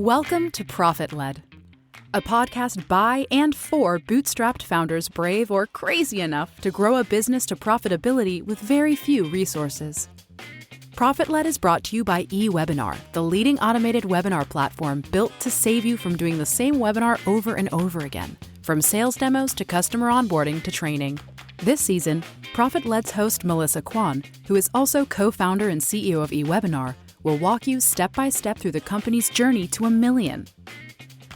Welcome to Profit Led, a podcast by and for bootstrapped founders brave or crazy enough to grow a business to profitability with very few resources. Profit Led is brought to you by eWebinar, the leading automated webinar platform built to save you from doing the same webinar over and over again, from sales demos to customer onboarding to training. This season, Profit Led's host Melissa Kwan, who is also co-founder and CEO of eWebinar, will walk you step by step through the company's journey to $1 million.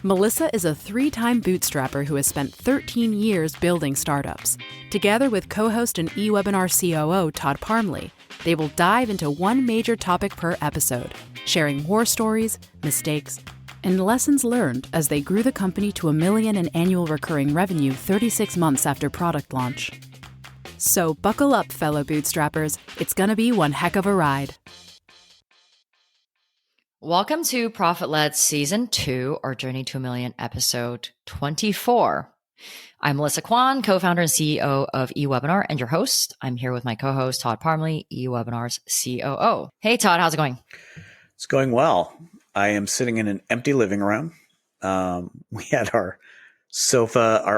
Melissa is a 3-time bootstrapper who has spent 13 years building startups. Together with co-host and eWebinar COO Todd Parmley, they will dive into one major topic per episode, sharing war stories, mistakes, and lessons learned as they grew the company to $1 million in annual recurring revenue 36 months after product launch. So buckle up, fellow bootstrappers. It's gonna be one heck of a ride. Welcome to Profit Led Season 2, or Journey to $1 Million, Episode 24. I'm Melissa Kwan, co-founder and CEO of eWebinar, and your host. I'm here with my co-host, Todd Parmley, eWebinar's COO. Hey, Todd, how's it going? It's going well. I am sitting in an empty living room. We had our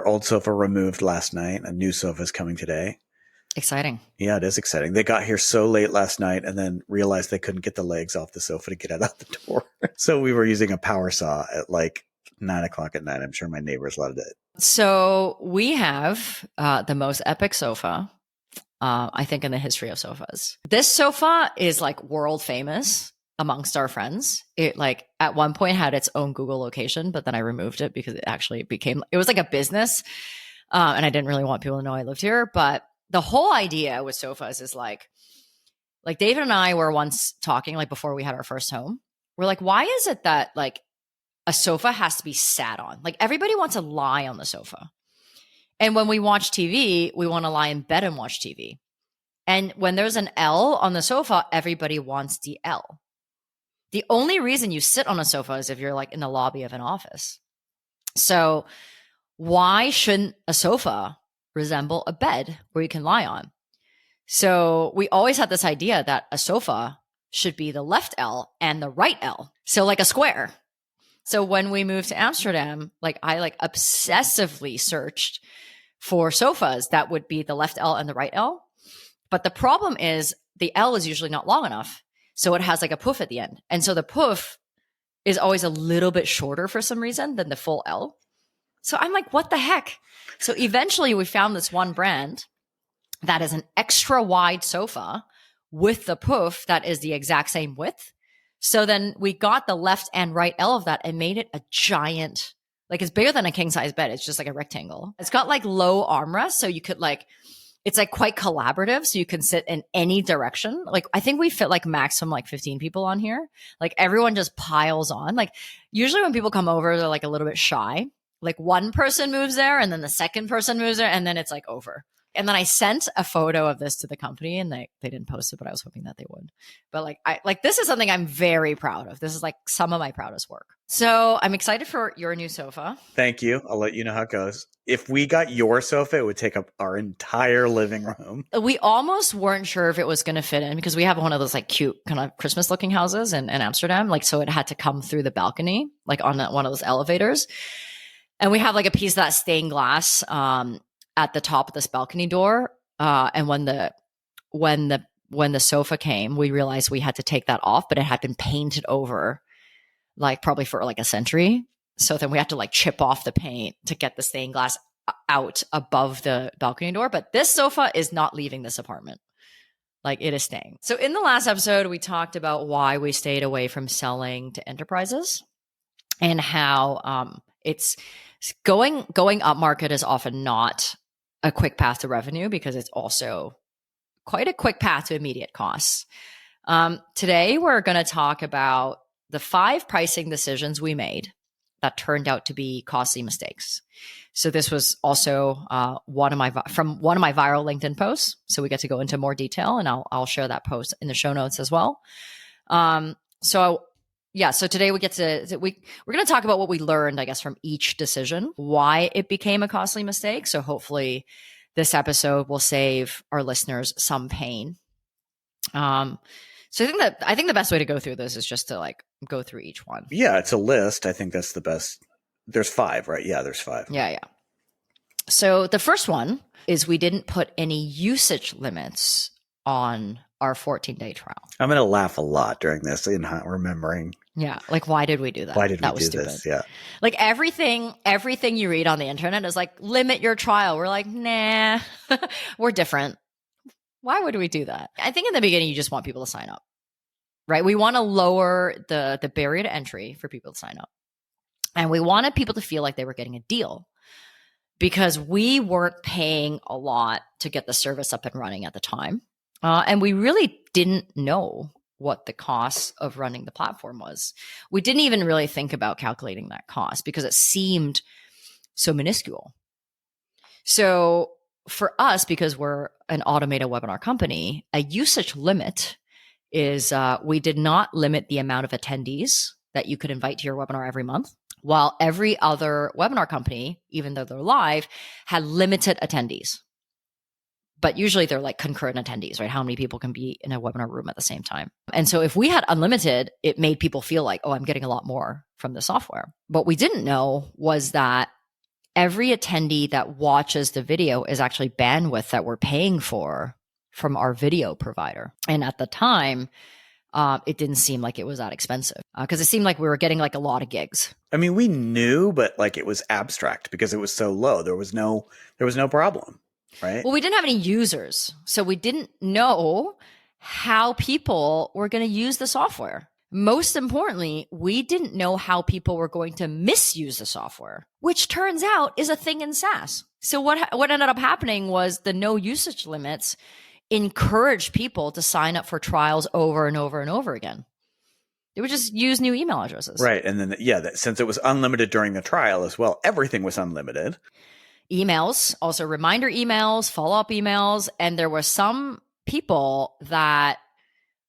old sofa removed last night. A new sofa is coming today. Exciting. Yeah, it is exciting. They got here so late last night and then realized they couldn't get the legs off the sofa to get it out the door. So we were using a power saw at like 9 o'clock at night. I'm sure my neighbors loved it. So we have the most epic sofa, I think, in the history of sofas. This sofa is like world famous amongst our friends. It like at one point had its own Google location, but then I removed it because it was like a business. And I didn't really want people to know I lived here. But the whole idea with sofas is like David and I were once talking, like before we had our first home. We're like, why is it that like a sofa has to be sat on? Like everybody wants to lie on the sofa. And when we watch TV, we want to lie in bed and watch TV. And when there's an L on the sofa, everybody wants the L. The only reason you sit on a sofa is if you're like in the lobby of an office. So why shouldn't a sofa resemble a bed where you can lie on? So we always had this idea that a sofa should be the left L and the right L. So like a square. So when we moved to Amsterdam, like I like obsessively searched for sofas that would be the left L and the right L. But the problem is the L is usually not long enough. So it has like a poof at the end. And so the poof is always a little bit shorter for some reason than the full L. So I'm like, what the heck? So eventually we found this one brand that is an extra wide sofa with the poof that is the exact same width. So then we got the left and right L of that and made it a giant, like it's bigger than a king size bed. It's just like a rectangle. It's got like low armrests. So you could like, it's like quite collaborative. So you can sit in any direction. Like I think we fit like maximum like 15 people on here. Like everyone just piles on. Like usually when people come over, they're like a little bit shy. Like one person moves there and then the second person moves there and then it's like over. And then I sent a photo of this to the company and they didn't post it, but I was hoping that they would. But this is something I'm very proud of. This is like some of my proudest work. So I'm excited for your new sofa. Thank you. I'll let you know how it goes. If we got your sofa, it would take up our entire living room. We almost weren't sure if it was going to fit in because we have one of those like cute kind of Christmas looking houses in Amsterdam. Like, so it had to come through the balcony, like on one of those elevators. And we have like a piece of that stained glass at the top of this balcony door. And when the sofa came, we realized we had to take that off, but it had been painted over like probably for like a century. So then we had to like chip off the paint to get the stained glass out above the balcony door. But this sofa is not leaving this apartment. Like it is staying. So in the last episode, we talked about why we stayed away from selling to enterprises and how it's going up market is often not a quick path to revenue because it's also quite a quick path to immediate costs. Today, we're going to talk about the 5 pricing decisions we made that turned out to be costly mistakes. So this was also one of my viral LinkedIn posts. So we get to go into more detail, and I'll share that post in the show notes as well. So today we're going to talk about what we learned, I guess, from each decision, why it became a costly mistake. So hopefully this episode will save our listeners some pain. So I think the best way to go through this is just to like go through each one. Yeah, it's a list. I think that's the best. There's 5, right? Yeah, there's 5. Yeah. So the first one is we didn't put any usage limits on our 14-day trial. I'm going to laugh a lot during this in remembering. Yeah. Like, why did we do that? Why did that we was do stupid. this? Yeah. Like everything you read on the internet is like, limit your trial. We're like, nah, we're different. Why would we do that? I think in the beginning, you just want people to sign up, right? We want to lower the barrier to entry for people to sign up. And we wanted people to feel like they were getting a deal because we weren't paying a lot to get the service up and running at the time. And we really didn't know what the cost of running the platform was. We didn't even really think about calculating that cost because it seemed so minuscule. So for us, because we're an automated webinar company, a usage limit is we did not limit the amount of attendees that you could invite to your webinar every month, while every other webinar company, even though they're live, had limited attendees. But usually they're like concurrent attendees, right? How many people can be in a webinar room at the same time? And so if we had unlimited, it made people feel like, oh, I'm getting a lot more from the software. What we didn't know was that every attendee that watches the video is actually bandwidth that we're paying for from our video provider. And at the time, it didn't seem like it was that expensive because it seemed like we were getting like a lot of gigs. I mean, we knew, but like it was abstract because it was so low. There was no problem. Right. Well, we didn't have any users. So we didn't know how people were going to use the software. Most importantly, we didn't know how people were going to misuse the software, which turns out is a thing in SaaS. So what ended up happening was the no usage limits encouraged people to sign up for trials over and over and over again. They would just use new email addresses. Right. And then, since it was unlimited during the trial as well, everything was unlimited. Emails, also reminder emails, follow-up emails. And there were some people that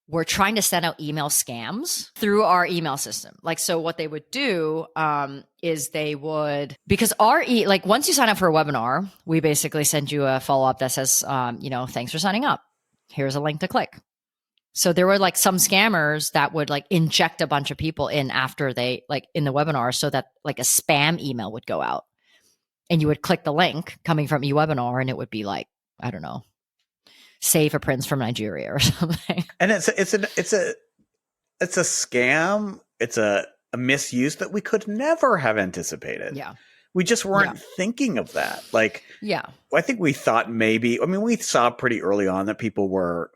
were trying to send out email scams through our email system. Like, so what they would do is they would, because once you sign up for a webinar, we basically send you a follow-up that says, thanks for signing up. Here's a link to click. So there were like some scammers that would like inject a bunch of people in after they like in the webinar so that like a spam email would go out. And you would click the link coming from eWebinar and it would be like, I don't know, save a prince from Nigeria or something. And it's a scam. It's a misuse that we could never have anticipated. Yeah. We just weren't thinking of that. Like, yeah, I think we thought we saw pretty early on that people were,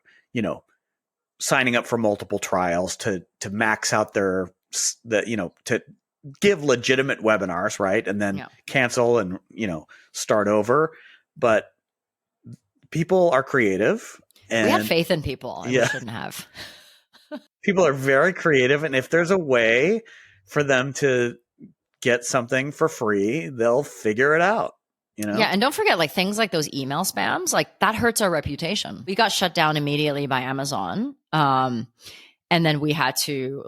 signing up for multiple trials to max out to give legitimate webinars, right? And then cancel and, start over. But people are creative. And we have faith in people. And we shouldn't have. People are very creative. And if there's a way for them to get something for free, they'll figure it out. Yeah. And don't forget, like things like those email spams, like that hurts our reputation. We got shut down immediately by Amazon. And then we had to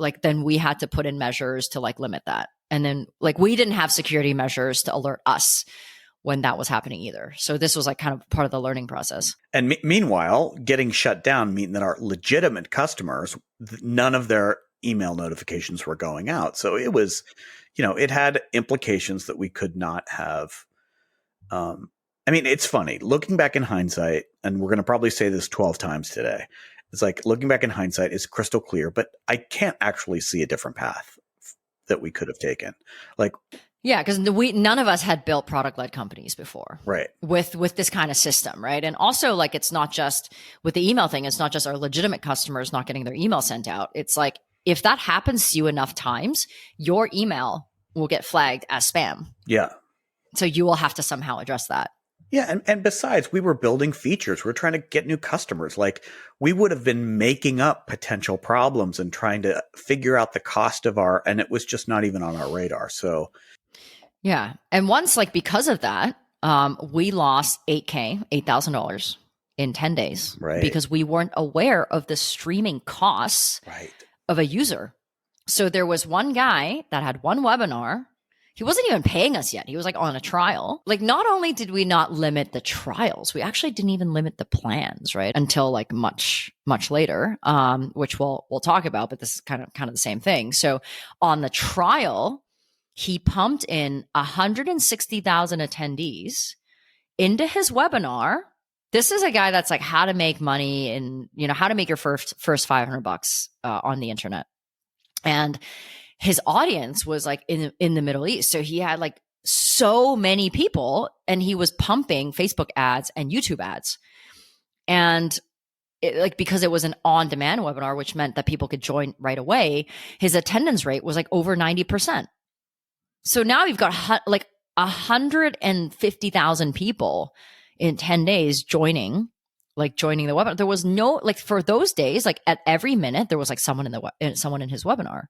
put in measures to like limit that. And then like we didn't have security measures to alert us when that was happening either. So this was like kind of part of the learning process. And meanwhile, getting shut down meant that our legitimate customers, none of their email notifications were going out. So it was, it had implications that we could not have. It's funny looking back in hindsight, and we're going to probably say this 12 times today. It's like looking back in hindsight is crystal clear, but I can't actually see a different path that we could have taken. Like, yeah, because none of us had built product-led companies before, right? With this kind of system, right? And also, like, it's not just with the email thing. It's not just our legitimate customers not getting their email sent out. It's like if that happens to you enough times, your email will get flagged as spam. Yeah. So you will have to somehow address that. Yeah. And besides, we were building features. We're trying to get new customers. Like we would have been making up potential problems and trying to figure out the cost of and it was just not even on our radar. So. Yeah. And once, like, because of that, we lost $8,000 in 10 days. Right. Because we weren't aware of the streaming costs of a user. So there was one guy that had one webinar. He wasn't even paying us yet. He was like on a trial. Like, not only did we not limit the trials, we actually didn't even limit the plans, right? Until like much later, which we'll talk about, but this is kind of the same thing. So on the trial, he pumped in 160,000 attendees into his webinar. This is a guy that's like how to make money and, how to make your first $500 on the internet. And his audience was like in the Middle East. So he had like so many people, and he was pumping Facebook ads and YouTube ads. And because it was an on-demand webinar, which meant that people could join right away, his attendance rate was like over 90%. So now you've got like 150,000 people in 10 days joining the webinar. There was no, like, for those days, like at every minute, there was like someone in his webinar.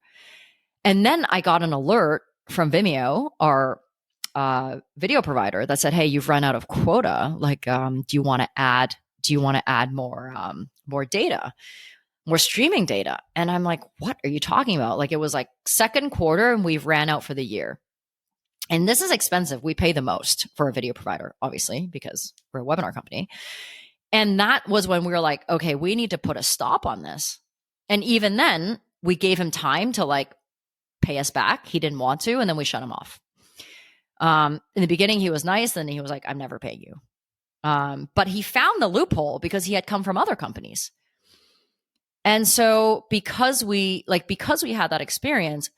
And then I got an alert from Vimeo, our video provider, that said, "Hey, you've run out of quota. Like, do you want to add more data, more streaming data?" And I'm like, "What are you talking about?" Like, it was like second quarter and we've ran out for the year. And this is expensive. We pay the most for a video provider, obviously, because we're a webinar company. And that was when we were like, okay, we need to put a stop on this. And even then, we gave him time to like pay us back. He didn't want to, and then we shut him off. In the beginning, he was nice. Then he was like, "I'm never paying you." But he found the loophole because he had come from other companies. And so because we had that experience,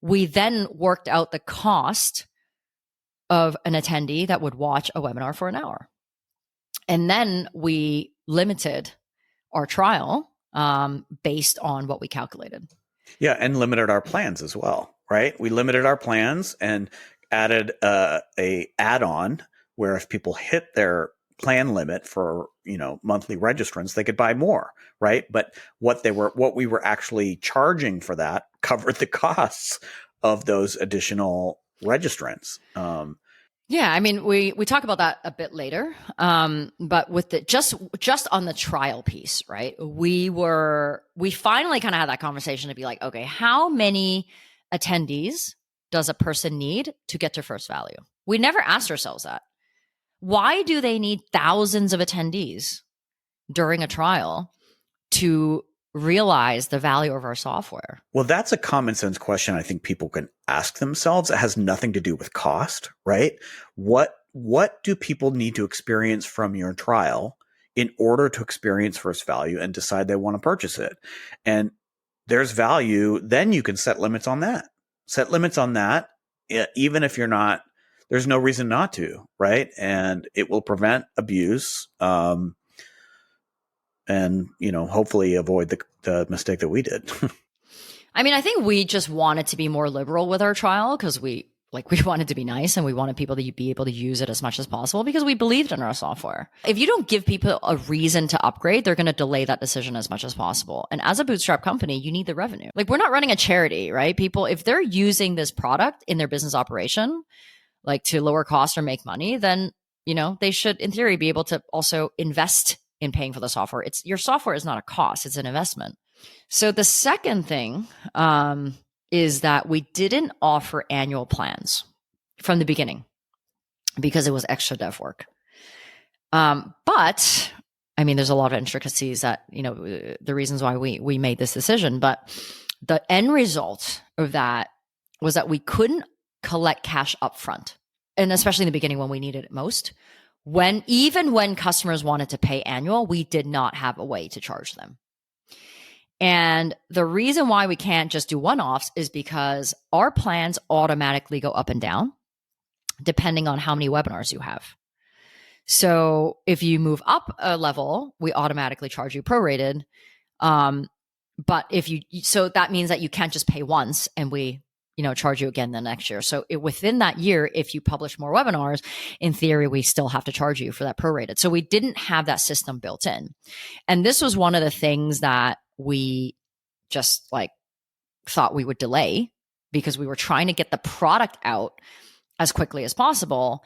we then worked out the cost of an attendee that would watch a webinar for an hour. And then we limited our trial based on what we calculated. Yeah, and limited our plans as well, right? We limited our plans and added a add-on where if people hit their plan limit for monthly registrants, they could buy more, right? But what we were actually charging for that covered the costs of those additional registrants. Yeah, I mean, we talk about that a bit later, but with the just on the trial piece, right? We finally kind of had that conversation to be like, okay, how many attendees does a person need to get to first value? We never asked ourselves that. Why do they need thousands of attendees during a trial to realize the value of our software? Well, that's a common sense question I think people can ask themselves. It has nothing to do with cost, right? What do people need to experience from your trial in order to experience first value and decide they want to purchase it? And there's value, then you can set limits on that. Set limits on that, even if you're not, there's no reason not to, right? And it will prevent abuse. And, hopefully avoid the mistake that we did. I mean, I think we just wanted to be more liberal with our trial because we wanted to be nice and we wanted people to be able to use it as much as possible because we believed in our software. If you don't give people a reason to upgrade, they're going to delay that decision as much as possible. And as a bootstrap company, you need the revenue. Like, we're not running a charity, right? People, if they're using this product in their business operation, like to lower costs or make money, then, they should, in theory, be able to also invest in paying for the software. Your software is not a cost, it's an investment. So the second thing is that we didn't offer annual plans from the beginning because it was extra dev work. But I mean, there's a lot of intricacies that, the reasons why we made this decision, but the end result of that was that we couldn't collect cash upfront. And especially in the beginning when we needed it most. Even when customers wanted to pay annual, we did not have a way to charge them. And the reason why we can't just do one-offs is because our plans automatically go up and down depending on how many webinars you have. So if you move up a level, we automatically charge you prorated. But so that means that you can't just pay once and we charge you again the next year. So within that year, if you publish more webinars, in theory, we still have to charge you for that prorated. So we didn't have that system built in. And this was one of the things that we just thought we would delay because we were trying to get the product out as quickly as possible.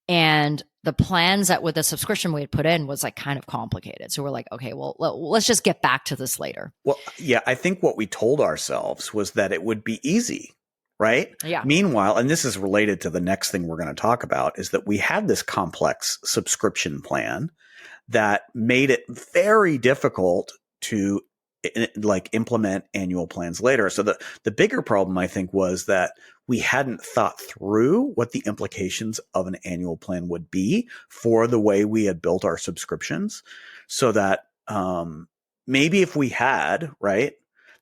And the plans that with the subscription we had put in was kind of complicated. So we're like, okay, well, let's just get back to this later. Well, yeah, I think what we told ourselves was that it would be easy. right? Yeah. Meanwhile, and this is related to the next thing we're going to talk about, is that we had this complex subscription plan that made it very difficult to like implement annual plans later. So the bigger problem, I think, was that we hadn't thought through what the implications of an annual plan would be for the way we had built our subscriptions, so that maybe if we had, right,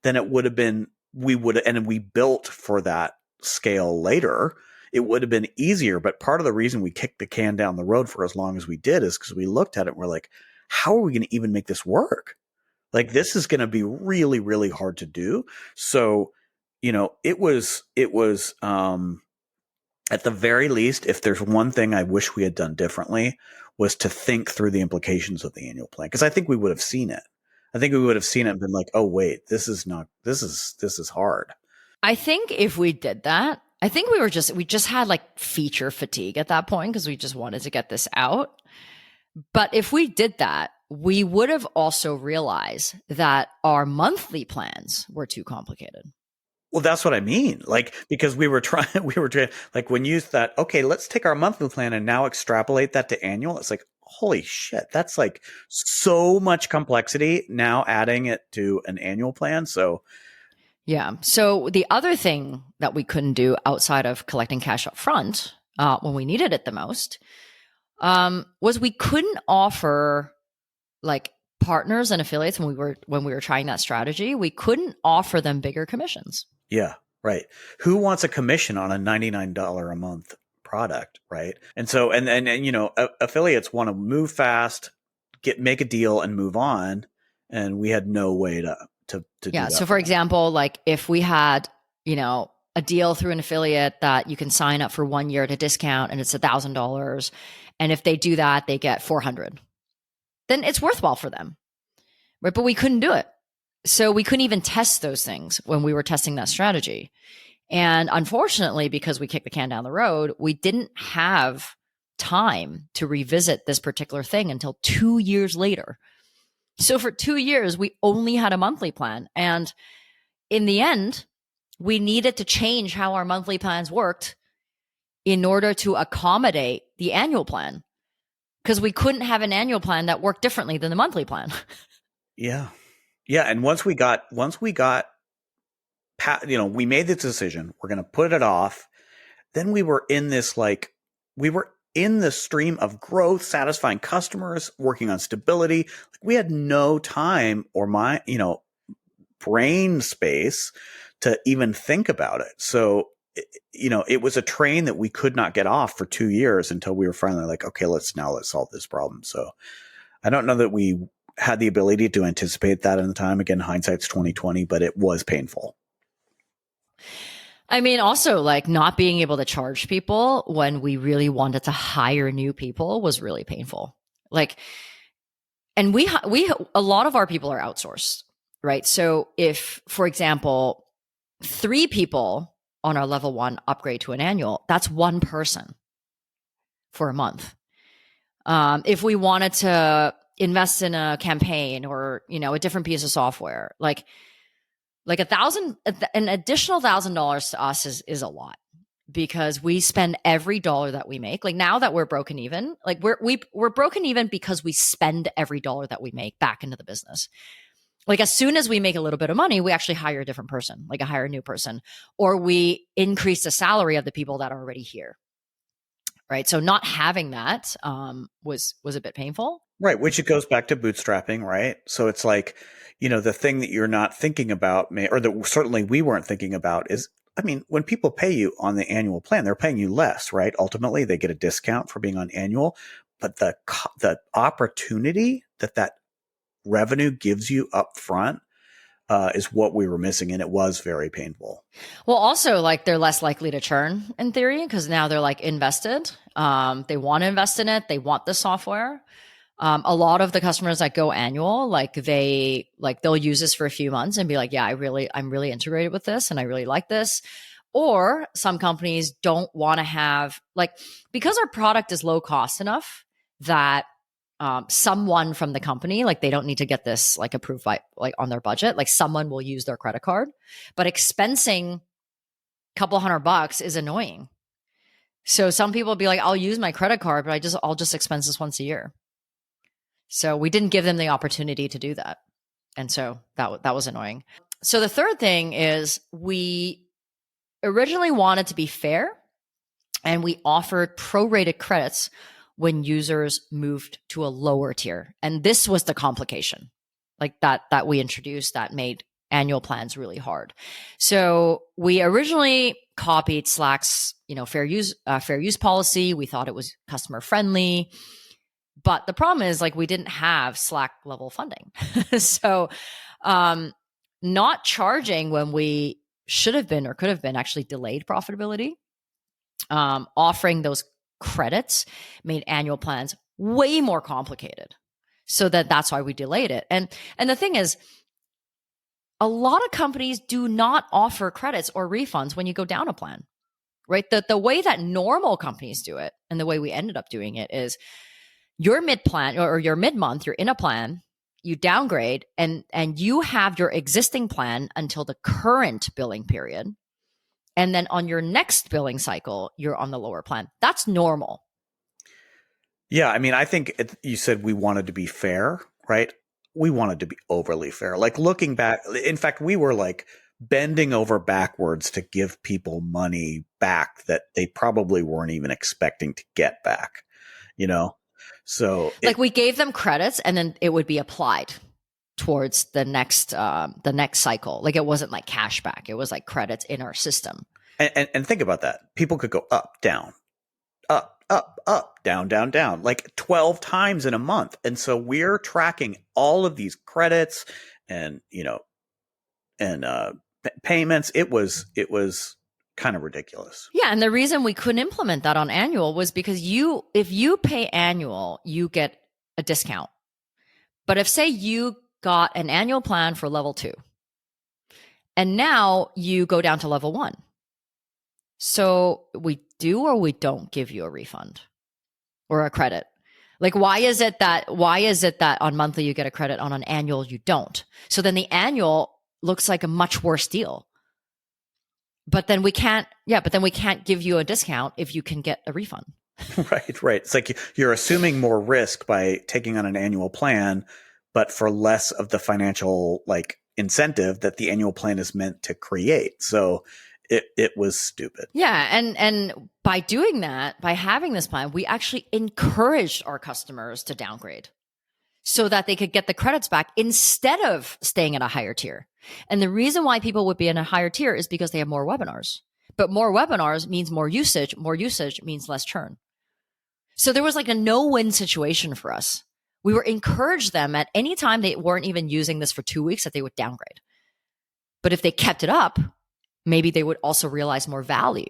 then it would have been, and we built for that scale later, it would have been easier. But part of the reason we kicked the can down the road for as long as we did is because we looked at it and we're like, how are we going to even make this work? Like, this is going to be really, really hard to do. So, it was, at the very least, if there's one thing I wish we had done differently, was to think through the implications of the annual plan. Because I think we would have seen it. I think we would have seen it and been like, oh, wait, this is hard. I think if we did that, I think we just had like feature fatigue at that point because we just wanted to get this out. But if we did that, we would have also realized that our monthly plans were too complicated. Well, that's what I mean. Like, because we were trying, like when you thought, okay, let's take our monthly plan and now extrapolate that to annual. It's like, holy shit, that's like so much complexity now adding it to an annual plan. So, yeah. So the other thing that we couldn't do outside of collecting cash up front when we needed it the most was we couldn't offer like partners and affiliates when we were trying that strategy. We couldn't offer them bigger commissions. Yeah, right. Who wants a commission on a $99 a month product, right? And so, and affiliates want to move fast, make a deal, and move on. And we had no way to do that. So, for example, like if we had, a deal through an affiliate that you can sign up for 1 year at a discount and it's $1,000, and if they do that, they get $400. Then it's worthwhile for them, right? But we couldn't do it. So we couldn't even test those things when we were testing that strategy. And unfortunately, because we kicked the can down the road, we didn't have time to revisit this particular thing until 2 years later. So for 2 years, we only had a monthly plan. And in the end, we needed to change how our monthly plans worked in order to accommodate the annual plan, because we couldn't have an annual plan that worked differently than the monthly plan. Yeah. Yeah. And once we got, we made this decision, we're going to put it off. Then we were in this, in the stream of growth, satisfying customers, working on stability. We had no time or brain space to even think about it. So, it was a train that we could not get off for 2 years until we were finally like, okay, let's solve this problem. So I don't know that we had the ability to anticipate that in the time. Again, hindsight's 2020, but it was painful. I mean, also like not being able to charge people when we really wanted to hire new people was really painful. Like, and we a lot of our people are outsourced, right? So if, for example, 3 people on our level 1 upgrade to an annual, that's 1 person for a month. If we wanted to invest in a campaign or, a different piece of software, like an additional $1,000 to us is a lot, because we spend every dollar that we make. Like now that we're broken even, like we're broken even because we spend every dollar that we make back into the business. Like as soon as we make a little bit of money, we actually hire a different person, like hire a new person, or we increase the salary of the people that are already here. Right. So not having that was a bit painful. Right. Which it goes back to bootstrapping. Right. So it's like, the thing that you're not thinking about, or that certainly we weren't thinking about, is, I mean, when people pay you on the annual plan, they're paying you less, right? Ultimately, they get a discount for being on annual, but the opportunity that revenue gives you up front is what we were missing. And it was very painful. Well, also like they're less likely to churn in theory, because now they're like invested. They want to invest in it. They want the software. A lot of the customers that go annual, they'll use this for a few months and be like, yeah, I'm really integrated with this and I really like this. Or some companies don't want to have because our product is low cost enough that someone from the company, they don't need to get this approved by on their budget. Someone will use their credit card, but expensing couple $100 is annoying. So some people will be like, I'll use my credit card, but I'll just expense this once a year. So we didn't give them the opportunity to do that. And so that was annoying. So the third thing is we originally wanted to be fair, and we offered prorated credits when users moved to a lower tier. And this was the complication, like that we introduced that made annual plans really hard. So we originally copied Slack's, fair use policy. We thought it was customer friendly, but the problem is like we didn't have Slack level funding. So not charging when we should have been or could have been actually delayed profitability. Offering those credits made annual plans way more complicated. So that's why we delayed it. And the thing is, a lot of companies do not offer credits or refunds when you go down a plan, right? The way that normal companies do it, and the way we ended up doing it, is your mid-plan or your mid-month, you're in a plan, you downgrade, and you have your existing plan until the current billing period. And then on your next billing cycle, you're on the lower plan. That's normal. Yeah. I mean, I think you said we wanted to be fair, right? We wanted to be overly fair. Like looking back, in fact, we were like bending over backwards to give people money back that they probably weren't even expecting to get back, So like we gave them credits and then it would be applied towards the next cycle. Like it wasn't like cash back. It was like credits in our system. And think about that. People could go up, down, up, down, down, down, like 12 times in a month. And so we're tracking all of these credits and, payments. It was kind of ridiculous. Yeah. And the reason we couldn't implement that on annual was because if you pay annual, you get a discount. But if say you got an annual plan for level 2 and now you go down to level 1. So we do or we don't give you a refund or a credit. Like why is it that on monthly you get a credit, on an annual you don't? So then the annual looks like a much worse deal. But then we can't give you a discount if you can get a refund. Right. It's like you're assuming more risk by taking on an annual plan, but for less of the financial incentive that the annual plan is meant to create. So it was stupid. Yeah. And by doing that, by having this plan, we actually encouraged our customers to downgrade so that they could get the credits back instead of staying at a higher tier. And the reason why people would be in a higher tier is because they have more webinars. But more webinars means more usage means less churn. So there was like a no-win situation for us. We were encouraged them at any time they weren't even using this for 2 weeks that they would downgrade. But if they kept it up, maybe they would also realize more value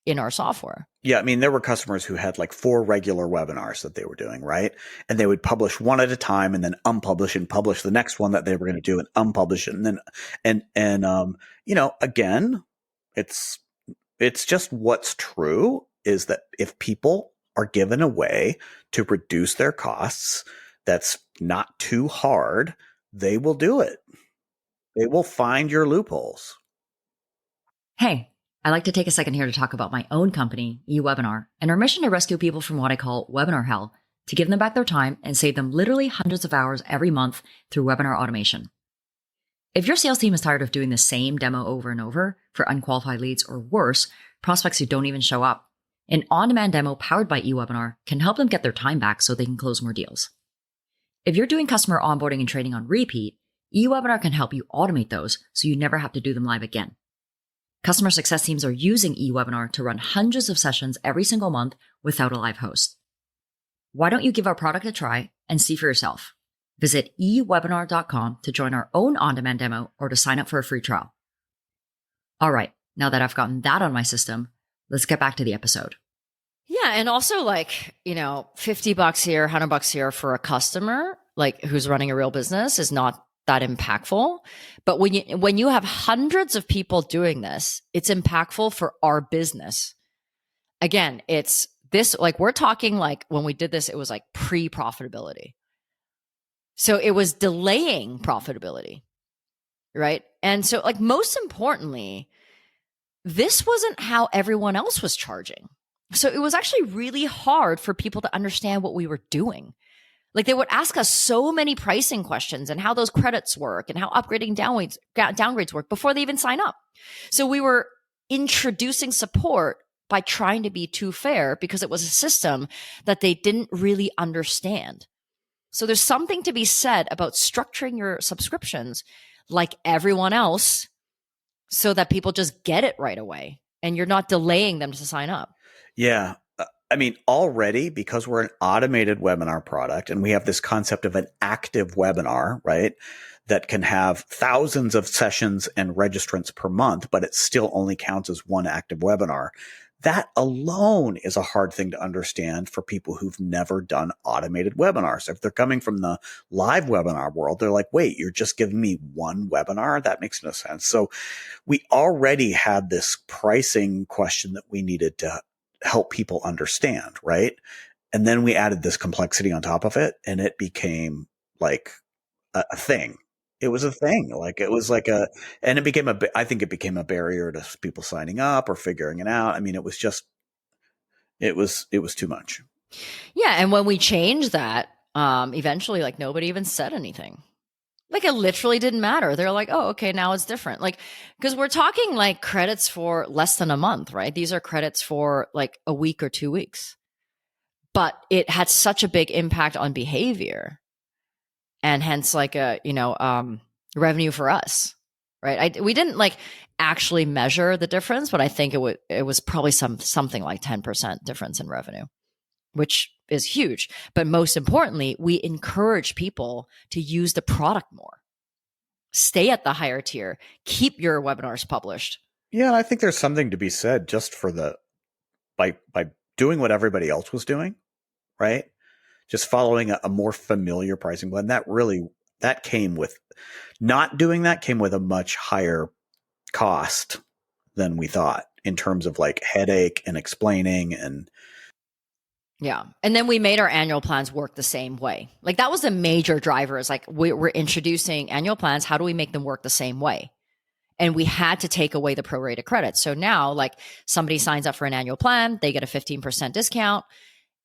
in our software. Yeah. I mean, there were customers who had 4 regular webinars that they were doing, right? And they would publish one at a time and then unpublish and publish the next one that they were going to do and unpublish it. And then, again, it's just what's true is that if people are given a way to reduce their costs that's not too hard, they will do it. They will find your loopholes. Hey, I'd like to take a second here to talk about my own company, eWebinar, and our mission to rescue people from what I call webinar hell, to give them back their time and save them literally hundreds of hours every month through webinar automation. If your sales team is tired of doing the same demo over and over for unqualified leads or worse, prospects who don't even show up, an on-demand demo powered by eWebinar can help them get their time back so they can close more deals. If you're doing customer onboarding and training on repeat, eWebinar can help you automate those so you never have to do them live again. Customer success teams are using eWebinar to run hundreds of sessions every single month without a live host. Why don't you give our product a try and see for yourself? Visit ewebinar.com to join our own on-demand demo or to sign up for a free trial. All right, now that I've gotten that on my system, let's get back to the episode. Yeah. And also $50 here, $100 here for a customer, who's running a real business is not that impactful. But when you have hundreds of people doing this, it's impactful for our business. Again, it's this, we're talking when we did this, it was pre-profitability. So it was delaying profitability, right? And so most importantly, this wasn't how everyone else was charging. So it was actually really hard for people to understand what we were doing. Like they would ask us so many pricing questions and how those credits work and how upgrading downgrades work before they even sign up. So we were introducing support by trying to be too fair because it was a system that they didn't really understand. So there's something to be said about structuring your subscriptions like everyone else so that people just get it right away and you're not delaying them to sign up. Yeah. I mean, already, because we're an automated webinar product and we have this concept of an active webinar, right, that can have thousands of sessions and registrants per month, but it still only counts as one active webinar. That alone is a hard thing to understand for people who've never done automated webinars. If they're coming from the live webinar world, they're like, wait, you're just giving me one webinar? That makes no sense. So we already had this pricing question that we needed to help people understand, right? And then we added this complexity on top of it, and it became like a thing. It was a thing. Like it was like and it became I think it became a barrier to people signing up or figuring it out. I mean, it was just, it was too much. Yeah. And when we changed that, eventually, like nobody even said anything. Like it literally didn't matter. They're like, oh, okay, now it's different. Like, because we're talking like credits for less than a month, right? These are credits for like a week or 2 weeks. But it had such a big impact on behavior and hence like a, revenue for us, right? We didn't like actually measure the difference, but I think it was probably something like 10% difference in revenue, which is huge. But most importantly, we encourage people to use the product more. Stay at the higher tier. Keep your webinars published. Yeah, and I think there's something to be said just for by doing what everybody else was doing, right? Just following a more familiar pricing plan. That came with, not doing that came with a much higher cost than we thought in terms of like headache and explaining and. Yeah. And then we made our annual plans work the same way. Like that was the major driver, is like we're introducing annual plans. How do we make them work the same way? And we had to take away the prorated credits. So now like somebody signs up for an annual plan, they get a 15% discount.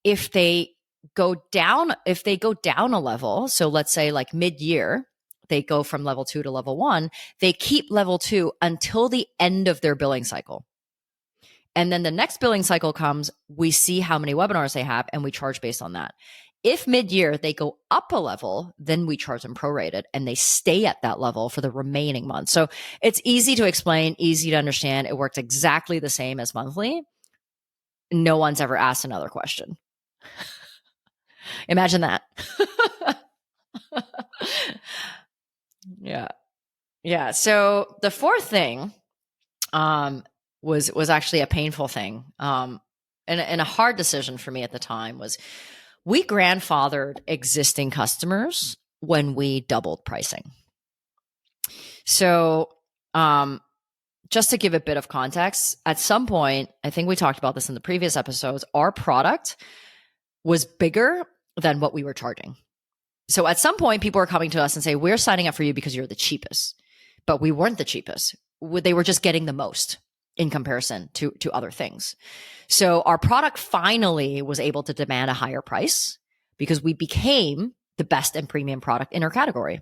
If they go down a level, so let's say like mid-year, they go from level 2 to level 1, they keep level 2 until the end of their billing cycle. And then the next billing cycle comes, we see how many webinars they have, and we charge based on that. If mid-year they go up a level, then we charge them prorated, and they stay at that level for the remaining months. So it's easy to explain, easy to understand. It works exactly the same as monthly. No one's ever asked another question. Imagine that. Yeah. Yeah. So the fourth thing was actually a painful thing. And a hard decision for me at the time was we grandfathered existing customers when we doubled pricing. So just to give a bit of context, at some point, I think we talked about this in the previous episodes, our product was bigger than what we were charging. So at some point, people were coming to us and say, we're signing up for you because you're the cheapest. But we weren't the cheapest. They were just getting the most in comparison to other things. So our product finally was able to demand a higher price because we became the best and premium product in our category.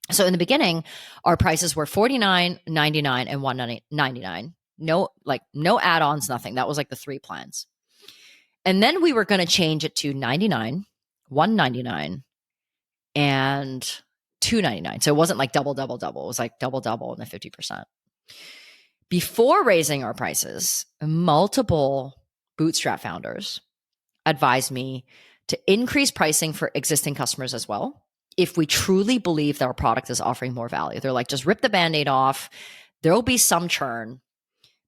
So in the beginning, our prices were $49, $99, and $199. No add-ons, nothing. That was like the 3 plans. And then we were going to change it to $99, $199, and $299. So it wasn't like double. It was like double and the 50%. Before raising our prices, multiple bootstrap founders advised me to increase pricing for existing customers as well, if we truly believe that our product is offering more value. They're like, just rip the Band-Aid off. There'll be some churn,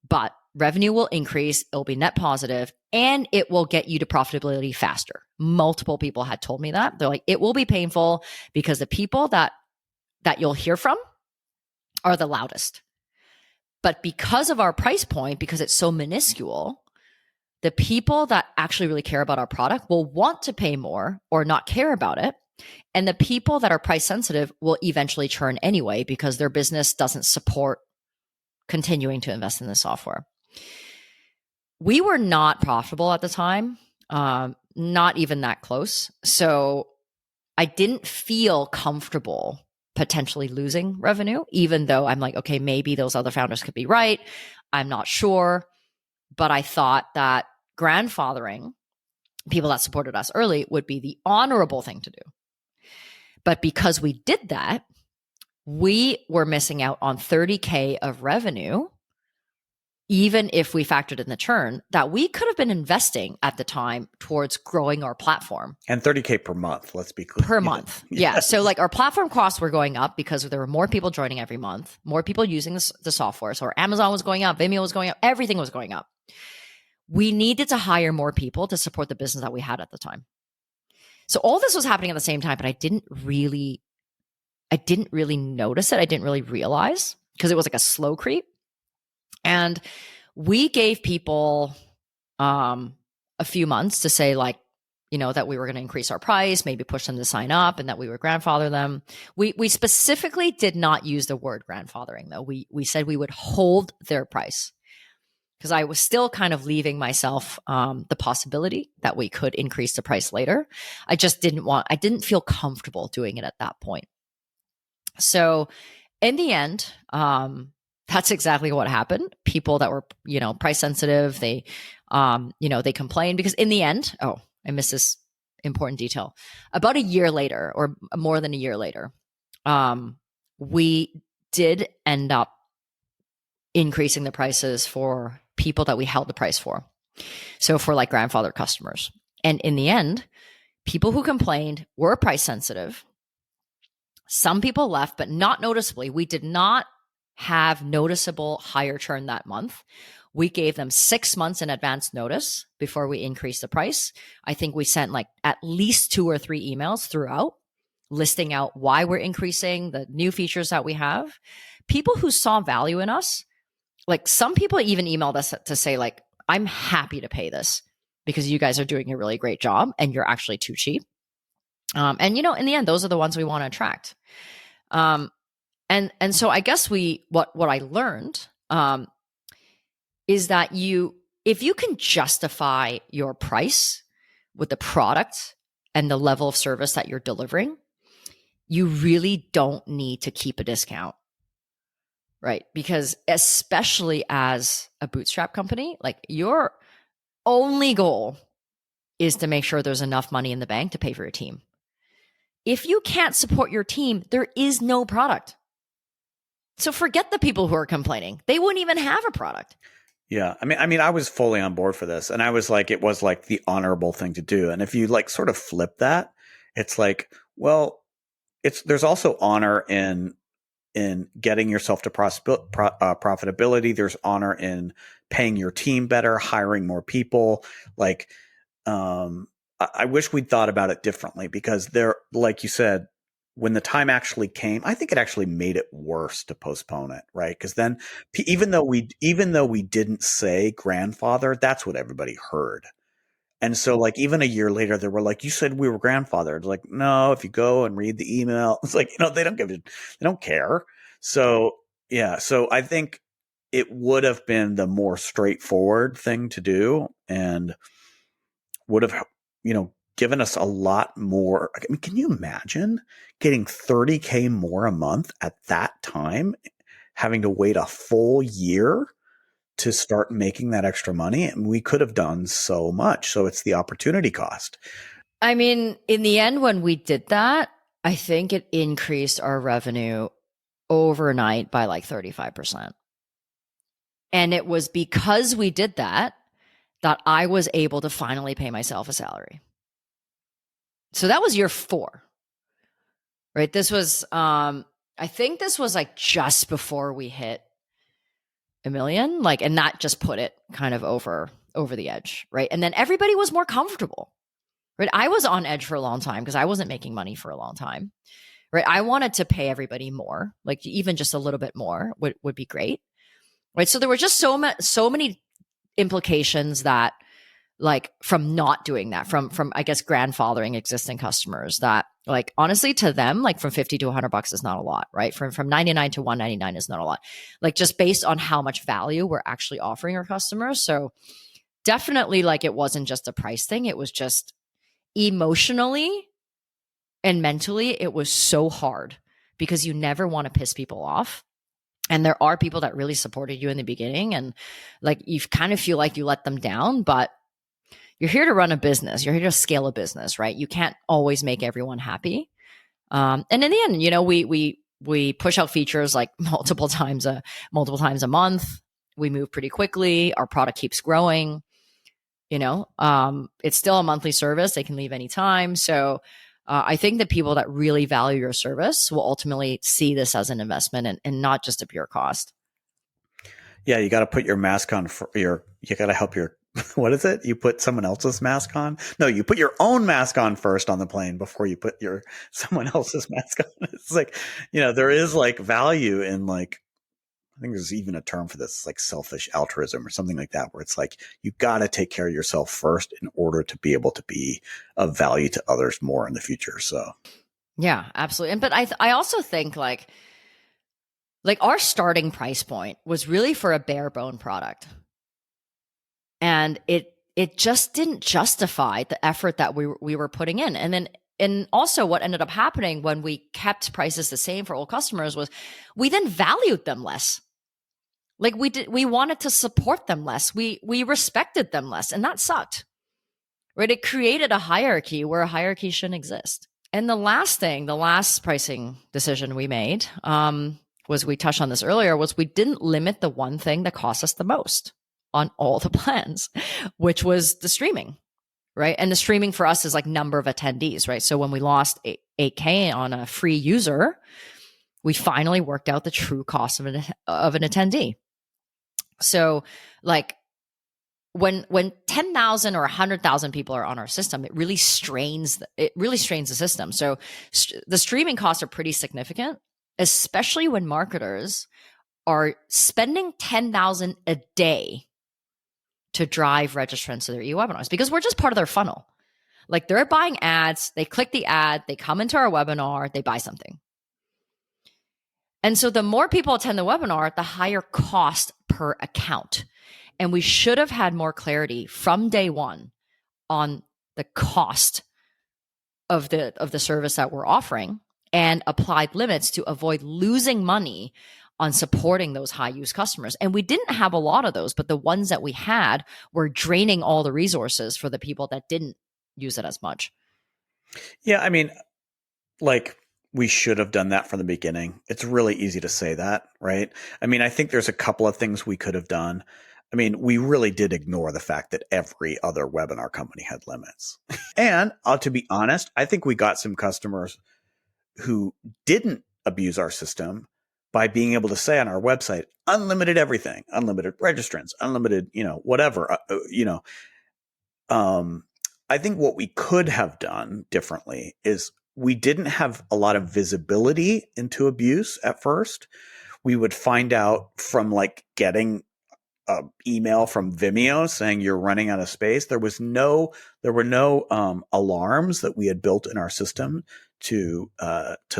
but revenue will increase. It'll be net positive, and it will get you to profitability faster. Multiple people had told me that. They're like, it will be painful because the people that you'll hear from are the loudest. But because of our price point, because it's so minuscule, the people that actually really care about our product will want to pay more or not care about it. And the people that are price sensitive will eventually churn anyway because their business doesn't support continuing to invest in this software. We were not profitable at the time, not even that close. So I didn't feel comfortable potentially losing revenue, even though I'm like, okay, maybe those other founders could be right. I'm not sure. But I thought that grandfathering people that supported us early would be the honorable thing to do. But because we did that, we were missing out on $30K of revenue, even if we factored in the churn, that we could have been investing at the time towards growing our platform. And $30K per month, let's be clear. Per month. Yeah. So like our platform costs were going up because there were more people joining every month, more people using the software. So our Amazon was going up, Vimeo was going up, everything was going up. We needed to hire more people to support the business that we had at the time. So all this was happening at the same time, but I didn't really notice it. I didn't really realize because it was like a slow creep. And we gave people a few months to say like, you know, that we were going to increase our price, maybe push them to sign up and that we would grandfather them. We specifically did not use the word grandfathering though. We said we would hold their price because I was still kind of leaving myself the possibility that we could increase the price later. I didn't feel comfortable doing it at that point. So in the end, that's exactly what happened. People that were, you know, price sensitive, they complained because in the end, I missed this important detail. About a year later, or more than a year later, we did end up increasing the prices for people that we held the price for. So for like grandfather customers. And in the end, people who complained were price sensitive. Some people left, but not noticeably. We did not have noticeable higher churn that month. We gave them 6 months in advance notice before we increased the price. I think we sent like at least 2 or 3 emails throughout listing out why we're increasing, the new features that we have. People who saw value in us, like some people even emailed us to say like, I'm happy to pay this because you guys are doing a really great job and you're actually too cheap. And you know, in the end, those are the ones we want to attract. And so I guess what I learned is that if you can justify your price with the product and the level of service that you're delivering, you really don't need to keep a discount, right? Because especially as a bootstrap company, like your only goal is to make sure there's enough money in the bank to pay for your team. If you can't support your team, there is no product. So forget the people who are complaining. They wouldn't even have a product. Yeah. I mean, I was fully on board for this and I was like, it was like the honorable thing to do. And if you like sort of flip that, it's like, well, there's also honor in getting yourself to profitability. There's honor in paying your team better, hiring more people. Like, I wish we'd thought about it differently because like you said, when the time actually came, I think it actually made it worse to postpone it, right? Because then, even though we didn't say grandfather, that's what everybody heard. And so, like even a year later, they were like, "You said we were grandfathered." Like, no, if you go and read the email, it's like they don't care. So yeah, so I think it would have been the more straightforward thing to do, and would have given us a lot more. I mean, can you imagine getting $30K more a month at that time, having to wait a full year to start making that extra money? And we could have done so much. So it's the opportunity cost. I mean, in the end, when we did that, I think it increased our revenue overnight by like 35%. And it was because we did that I was able to finally pay myself a salary. So that was year 4, right? This was, I think this was like just before we hit $1 million, like, and that just put it kind of over the edge, right? And then everybody was more comfortable, right? I was on edge for a long time because I wasn't making money for a long time, right? I wanted to pay everybody more, like even just a little bit more would be great, right? So there were just so many implications that like from not doing that, from I guess grandfathering existing customers that like honestly to them like from 50 to $100 is not a lot, right? From 99 to 199 is not a lot. Like just based on how much value we're actually offering our customers. So definitely like it wasn't just a price thing, it was just emotionally and mentally it was so hard because you never want to piss people off. And there are people that really supported you in the beginning and like you kind of feel like you let them down, but you're here to run a business. You're here to scale a business, right? You can't always make everyone happy. And in the end, you know, we push out features like multiple times a month. We move pretty quickly. Our product keeps growing. You know, it's still a monthly service. They can leave anytime. So I think that people that really value your service will ultimately see this as an investment and not just a pure cost. Yeah, you got to put your mask on for you got to help your, what is it? You put someone else's mask on? No, you put your own mask on first on the plane before you put someone else's mask on. It's like, you know, there is like value in like, I think there's even a term for this, like selfish altruism or something like that, where it's like, you got to take care of yourself first in order to be able to be of value to others more in the future. So, yeah, absolutely. And, but I also think like our starting price point was really for a bare bone product. And it just didn't justify the effort that we were putting in. And also what ended up happening when we kept prices the same for old customers was we then valued them less. Like we wanted to support them less. We respected them less, and that sucked. Right? It created a hierarchy where a hierarchy shouldn't exist. And the last pricing decision we made, was we touched on this earlier, was we didn't limit the one thing that cost us the most on all the plans, which was the streaming, right? And the streaming for us is like number of attendees, right? So when we lost 8K on a free user, we finally worked out the true cost of an attendee. So like when 10,000 or 100,000 people are on our system, it really strains the system. So the streaming costs are pretty significant, especially when marketers are spending 10,000 a day to drive registrants to their e-webinars because we're just part of their funnel. Like they're buying ads, they click the ad, they come into our webinar, they buy something. And so the more people attend the webinar, the higher cost per account. And we should have had more clarity from day one on the cost of the service that we're offering and applied limits to avoid losing money on supporting those high use customers. And we didn't have a lot of those, but the ones that we had were draining all the resources for the people that didn't use it as much. Yeah, I mean, like we should have done that from the beginning. It's really easy to say that, right? I mean, I think there's a couple of things we could have done. I mean, we really did ignore the fact that every other webinar company had limits. And to be honest, I think we got some customers who didn't abuse our system by being able to say on our website, unlimited everything, unlimited registrants, unlimited, whatever, I think what we could have done differently is we didn't have a lot of visibility into abuse at first. We would find out from like getting an email from Vimeo saying you're running out of space. There were no alarms that we had built in our system to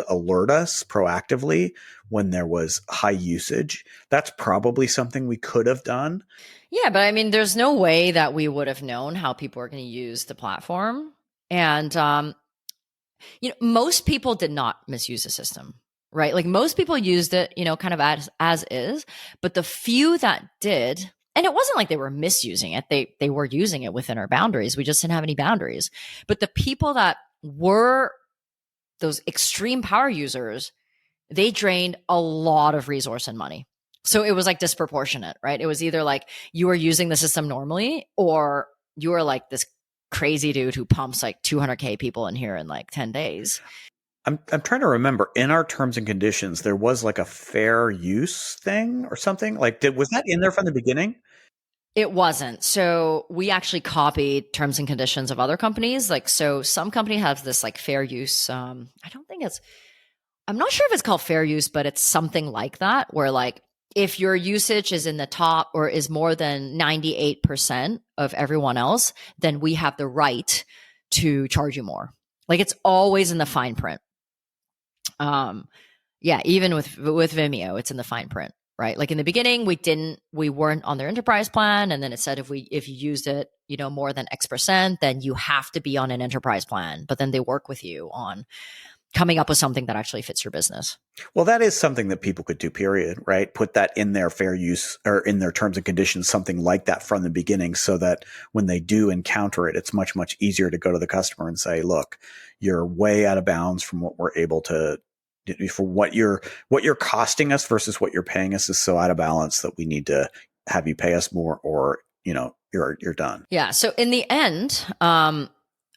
alert us proactively when there was high usage. That's probably something we could have done. Yeah, but I mean, there's no way that we would have known how people are going to use the platform. And, most people did not misuse the system, right? Like most people used it, kind of as is, but the few that did, and it wasn't like they were misusing it. They were using it within our boundaries. We just didn't have any boundaries. But the people that were those extreme power users, they drained a lot of resource and money. So it was like disproportionate, right? It was either like you were using the system normally or you were like this crazy dude who pumps like 200K people in here in like 10 days. I'm trying to remember in our terms and conditions, there was like a fair use thing or something. Like, was that in there from the beginning? It wasn't. So we actually copied terms and conditions of other companies. Like, so some company has this like fair use. I'm not sure if it's called fair use, but it's something like that where like if your usage is in the top or is more than 98% of everyone else, then we have the right to charge you more. Like it's always in the fine print. Yeah, even with Vimeo, it's in the fine print, right? Like in the beginning, we weren't on their enterprise plan. And then it said, if you used it, more than X%, then you have to be on an enterprise plan. But then they work with you on coming up with something that actually fits your business. Well, that is something that people could do, period, right? Put that in their fair use or in their terms and conditions, something like that from the beginning, so that when they do encounter it, it's much, much easier to go to the customer and say, look, you're way out of bounds from what we're able to, for what you're costing us versus what you're paying us is so out of balance that we need to have you pay us more, or, you're done. Yeah. So in the end,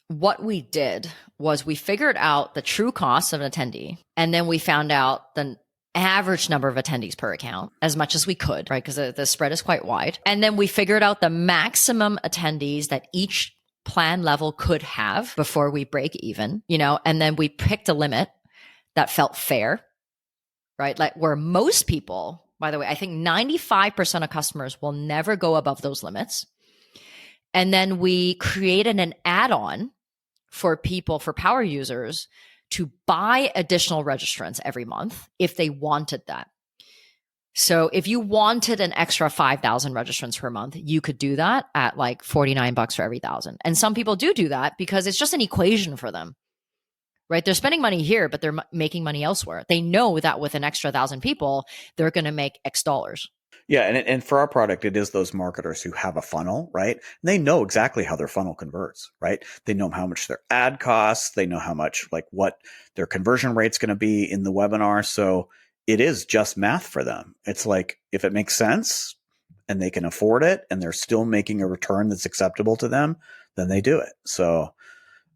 what we did was we figured out the true cost of an attendee, and then we found out the average number of attendees per account as much as we could, right? Because the spread is quite wide. And then we figured out the maximum attendees that each plan level could have before we break even, and then we picked a limit that felt fair, right? Like where most people, by the way, I think 95% of customers will never go above those limits. And then we created an add-on for power users to buy additional registrants every month if they wanted that. So if you wanted an extra 5,000 registrants per month, you could do that at like $49 for every 1,000. And some people do that because it's just an equation for them, right? They're spending money here, but they're making money elsewhere. They know that with an extra 1,000 people, they're going to make X dollars. Yeah. And for our product, it is those marketers who have a funnel, right? And they know exactly how their funnel converts, right? They know how much their ad costs. They know how much, like what their conversion rate's going to be in the webinar. So it is just math for them. It's like, if it makes sense and they can afford it and they're still making a return that's acceptable to them, then they do it. So,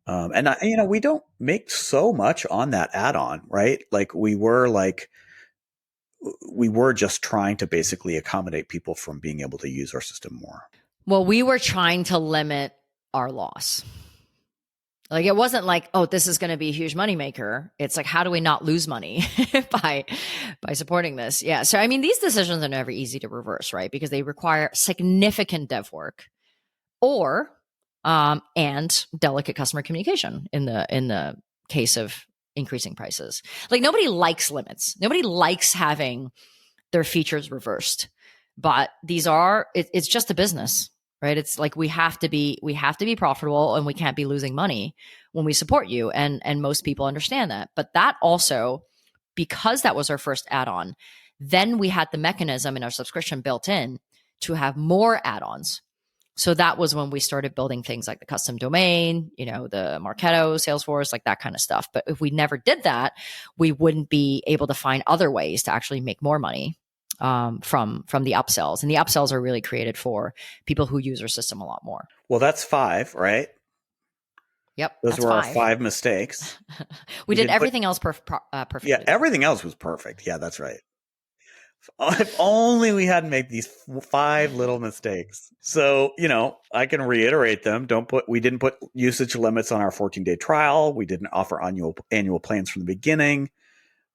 we don't make so much on that add-on, right? Like we were just trying to basically accommodate people from being able to use our system more. Well, we were trying to limit our loss. Like it wasn't like, oh, this is going to be a huge moneymaker. It's like, how do we not lose money by supporting this? Yeah. So, I mean, these decisions are never easy to reverse, right? Because they require significant dev work and delicate customer communication in the case of increasing prices. Like nobody likes limits. Nobody likes having their features reversed, but it's just a business, right? It's like we have to be profitable and we can't be losing money when we support you. And most people understand that. But that also, because that was our first add-on, then we had the mechanism in our subscription built in to have more add-ons. So that was when we started building things like the custom domain, the Marketo, Salesforce, like that kind of stuff. But if we never did that, we wouldn't be able to find other ways to actually make more money from the upsells. And the upsells are really created for people who use our system a lot more. Well, that's 5, right? Yep. Those were 5. Our 5 mistakes. we did everything else perfectly. Yeah, everything else was perfect. Yeah, that's right. If only we hadn't made these 5 little mistakes. So, I can reiterate them. We didn't put usage limits on our 14-day trial. We didn't offer annual plans from the beginning.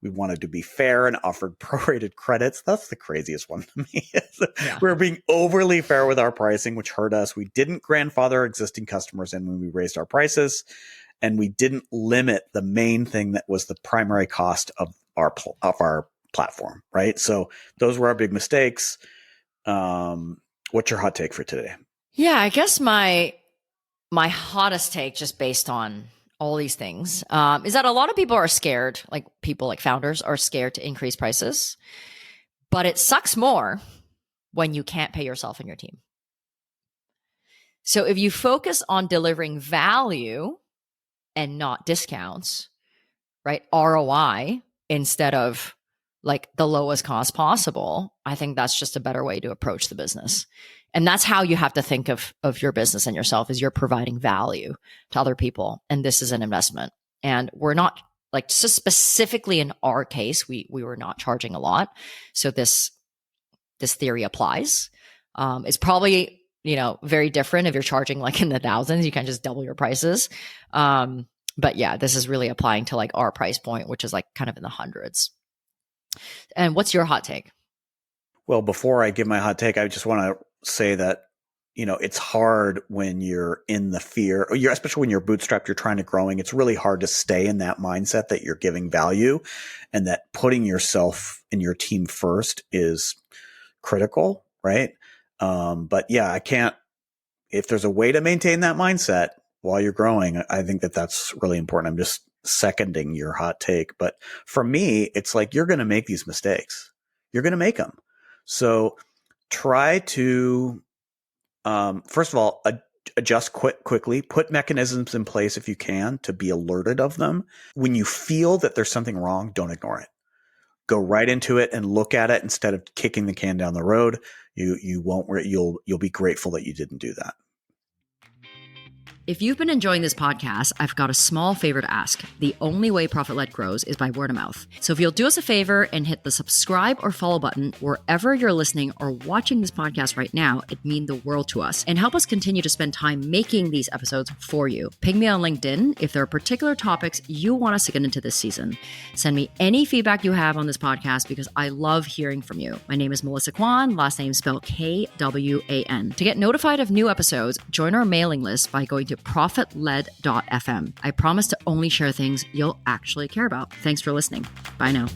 We wanted to be fair and offered prorated credits. That's the craziest one to me. Yeah. We were being overly fair with our pricing, which hurt us. We didn't grandfather existing customers in when we raised our prices, and we didn't limit the main thing that was the primary cost of our platform, right? So those were our big mistakes. What's your hot take for today? Yeah, I guess my hottest take, just based on all these things, is that a lot of people are scared, like people like founders are scared to increase prices, but it sucks more when you can't pay yourself and your team. So if you focus on delivering value and not discounts, right? ROI instead of like the lowest cost possible, I think that's just a better way to approach the business. And that's how you have to think of your business and yourself, is you're providing value to other people. And this is an investment. And we're not like, so specifically in our case, we were not charging a lot. So this theory applies. It's probably, very different if you're charging like in the thousands, you can't just double your prices. But yeah, this is really applying to like our price point, which is like kind of in the hundreds. And what's your hot take? Well, before I give my hot take, I just want to say that, it's hard when you're in the fear, or especially when you're bootstrapped, you're trying to growing. It's really hard to stay in that mindset that you're giving value and that putting yourself and your team first is critical, right? But yeah, if there's a way to maintain that mindset while you're growing, I think that that's really important. I'm just seconding your hot take. But for me, it's like, you're going to make these mistakes. You're going to make them. So try to, first of all, adjust quickly, put mechanisms in place if you can to be alerted of them. When you feel that there's something wrong, don't ignore it. Go right into it and look at it instead of kicking the can down the road. You'll be grateful that you didn't do that. If you've been enjoying this podcast, I've got a small favor to ask. The only way Profit Led grows is by word of mouth. So if you'll do us a favor and hit the subscribe or follow button wherever you're listening or watching this podcast right now, it'd mean the world to us and help us continue to spend time making these episodes for you. Ping me on LinkedIn if there are particular topics you want us to get into this season. Send me any feedback you have on this podcast because I love hearing from you. My name is Melissa Kwan, last name spelled Kwan. To get notified of new episodes, join our mailing list by going to profitled.fm. I promise to only share things you'll actually care about. Thanks for listening. Bye now.